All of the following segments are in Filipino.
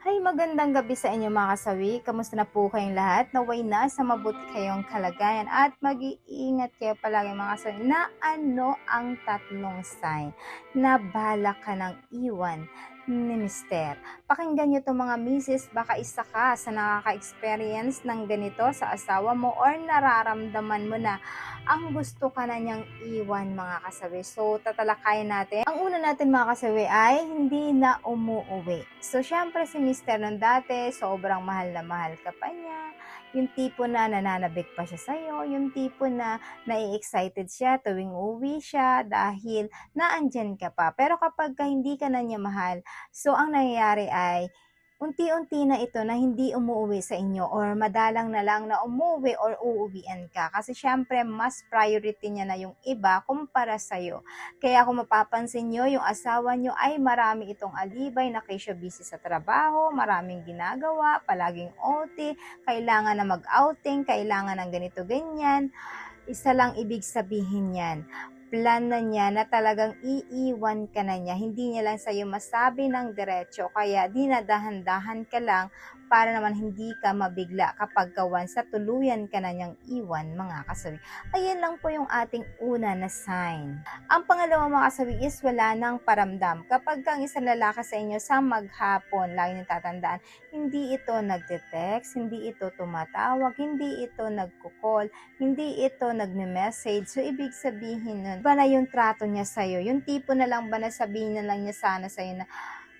Hay magandang gabi sa inyo mga kasawi. Kamusta na po kayong lahat? Naway nasa mabuti kayong kalagayan at mag-iingat kayo palagi mga kasawi na ano ang tatlong sign na balak ka ng iwan ni Mister. Pakinggan nyo to mga misis, baka isa ka sa nakaka-experience ng ganito sa asawa mo or nararamdaman mo na ang gusto ka na niyang iwan mga kasawi. So tatalakayin natin. Ang una natin mga kasawi ay hindi na umuuwi. So syempre si Mister nung dati, sobrang mahal na mahal ka pa niya. Yung tipo na nananabik pa siya sa'yo, yung tipo na nai-excited siya tuwing uwi siya dahil naandyan ka pa. Pero kapag hindi ka na niya mahal, so ang nangyayari ay unti-unti na ito na hindi umuuwi sa inyo or madalang na lang na umuwi or uuwian ka. Kasi syempre, mas priority niya na yung iba kumpara sa'yo. Kaya kung mapapansin nyo, yung asawa nyo ay marami itong alibay na kayo siya busy sa trabaho, maraming ginagawa, palaging OT, kailangan na mag-outing, kailangan ng ganito, ganyan. Isa lang ibig sabihin yan, plan na niya na talagang iiwan ka na niya. Hindi niya lang sa'yo masabi ng diretso, kaya dinadahan-dahan ka lang para naman hindi ka mabigla kapag once sa tuluyan ka na niyang iwan mga kasawi. Ayan lang po yung ating una na sign. Ang pangalawa mga kasawi is wala nang paramdam. Kapag ang isang lalaki sa inyo sa maghapon, lagi niyong tatandaan, hindi ito nagte-text, hindi ito tumatawag, hindi ito nagko-call, hindi ito nagme-message. So, ibig sabihin nun, ba na yung trato niya sa'yo? Yung tipo na lang ba na sabihin na lang niya sana sa'yo na,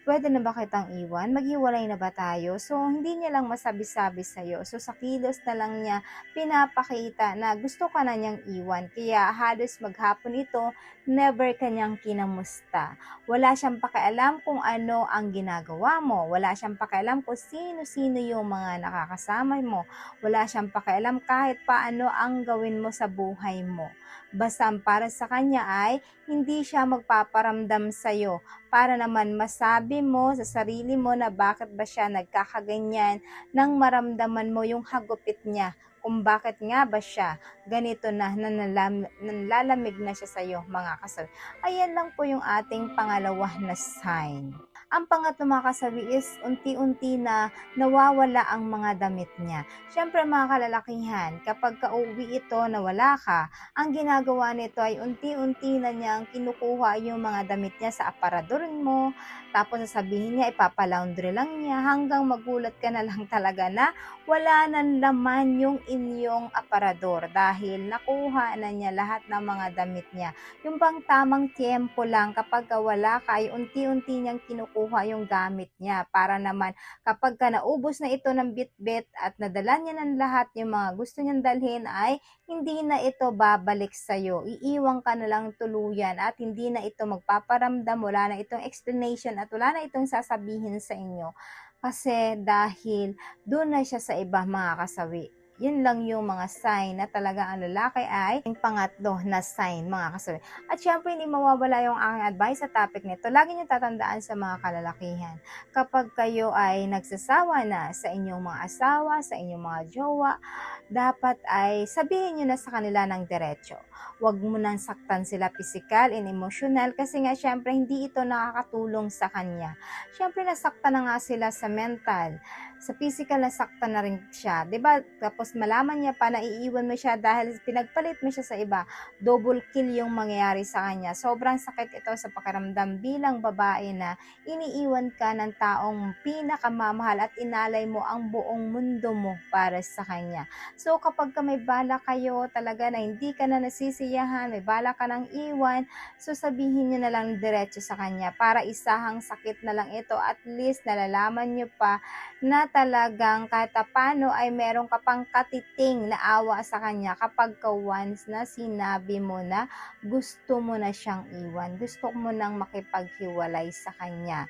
pwede na ba kitang iwan? Maghiwalay na ba tayo? So, hindi niya lang masabi-sabi sa'yo. So, sa kilos na lang niya pinapakita na gusto ka na niyang iwan. Kaya halos maghapon ito, never ka niyang kinamusta. Wala siyang pakialam kung ano ang ginagawa mo. Wala siyang pakialam kung sino-sino yung mga nakakasama mo. Wala siyang pakialam kahit paano ang gawin mo sa buhay mo. Basta para sa kanya ay hindi siya magpaparamdam sa'yo para naman masabi mo sa sarili mo na bakit ba siya nagkakaganyan nang maramdaman mo yung hagupit niya kung bakit nga ba siya ganito na nanlalamig na siya sa iyo mga kasawi. Ayan lang po yung ating pangalawa na sign. Ang pangatlo mga kasawi is unti-unti na nawawala ang mga damit niya. Siyempre mga kalalakihan, kapag kauwi ito na wala ka, ang ginagawa nito ay unti-unti na niyang kinukuha yung mga damit niya sa aparador mo, tapos sasabihin niya ipapalaundry lang niya hanggang magulat ka na lang talaga na wala nang laman yung inyong aparador dahil nakuha na niya lahat ng mga damit niya. Yung bang tamang tiempo lang kapag wala ka ay unti-unti niyang kinukuha yung gamit niya para naman kapag ka naubos na ito ng bitbit at nadala niya ng lahat yung mga gusto niyang dalhin ay hindi na ito babalik sa'yo. Iiwan ka na lang tuluyan at hindi na ito magpaparamdam, wala na itong explanation at wala na itong sasabihin sa inyo. Kasi dahil doon na siya sa iba mga kasawi. Yun lang yung mga sign na talaga ang lalaki ay yung pangatlo na sign mga kasawi. At syempre hindi mawawala yung aking advice sa topic nito. Lagi niyo tatandaan sa mga kalalakihan. Kapag kayo ay nagsasawa na sa inyong mga asawa, sa inyong mga jowa, dapat ay sabihin nyo na sa kanila ng diretso. Huwag mo nang saktan sila physical and emotional kasi nga syempre hindi ito nakakatulong sa kanya. Syempre nasaktan na nga sila sa mental, sa physical nasaktan na rin siya, 'di ba? Tapos malaman niya pa na iiwan mo siya dahil pinagpalit mo siya sa iba, double kill yung mangyayari sa kanya. Sobrang sakit ito sa pakiramdam bilang babae na iniiwan ka ng taong pinakamamahal at inalay mo ang buong mundo mo para sa kanya. So kapag may bala kayo talaga na hindi ka na nasisiyahan, may bala ka ng iwan, so sabihin nyo na lang diretso sa kanya para isahang sakit na lang ito, at least nalalaman nyo pa na talagang kahit paano ay meron ka pang katiting na awa sa kanya kapag once na sinabi mo na gusto mo na siyang iwan, gusto mo nang makipaghiwalay sa kanya.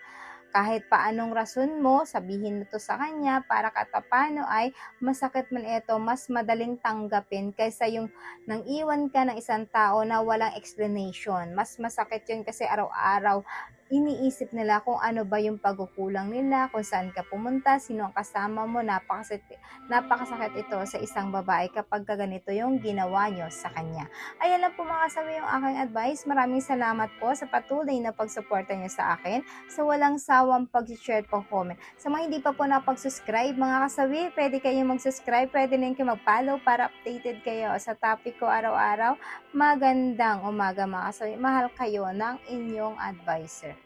Kahit paanong rason mo, sabihin mo to sa kanya para katapano ay masakit man ito, mas madaling tanggapin kaysa yung nang iwan ka ng isang tao na walang explanation. Mas masakit yun kasi araw-araw iniisip nila kung ano ba yung pagkukulang nila, kung saan ka pumunta, sino ang kasama mo. Napakasakit ito sa isang babae kapag ganito yung ginawa nyo sa kanya. Ayan lang po mga kasawi yung aking advice. Maraming salamat po sa patuloy na pagsuporta nyo sa akin, sa walang sawang pag-share at pag-comment. Sa mga hindi pa po napag-subscribe mga kasawi, pwede kayong mag-subscribe, pwede rin kayo mag-follow para updated kayo sa topic ko araw-araw. Magandang umaga mga kasawi. Mahal kayo ng inyong advisor.